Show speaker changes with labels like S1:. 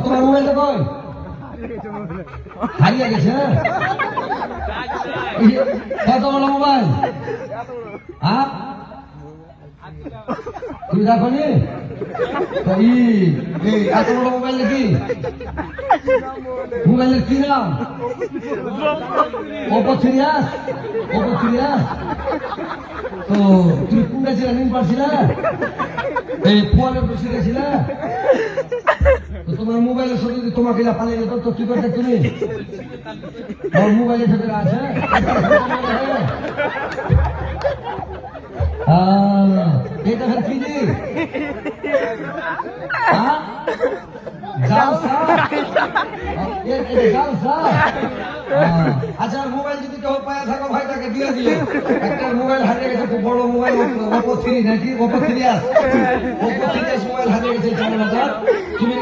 S1: তোমার মোবাইলটা কই? হারিয়ে গেছে। কত বড় মোবাইল? হ্যাঁ তুমি দেখো নি? এত বড় মোবাইল নাকি? মোবাইলের কি নাম? Oppo serious. Oppo serious. তো তুমি কোনটা ছিল? নিন পারছিল এই ফোনের বসে গেছিল। তোমার মোবাইলের সাথে যদি তোমাকে পালিয়ে যেত তো কি করতে তুমি? আমার মোবাইলের সাথে আছে এটা কি জি? আচ্ছা মোবাইল যদি কেউ পায়ে থাকো ভাই তাকে দিয়ে দিও। একটা মোবাইল হারিয়ে গেছে, খুব বড় মোবাইল, ওপো 3 নাকি? Oppo serious. Oppo serious mobile হারিয়ে গেছে 4,000। তুমি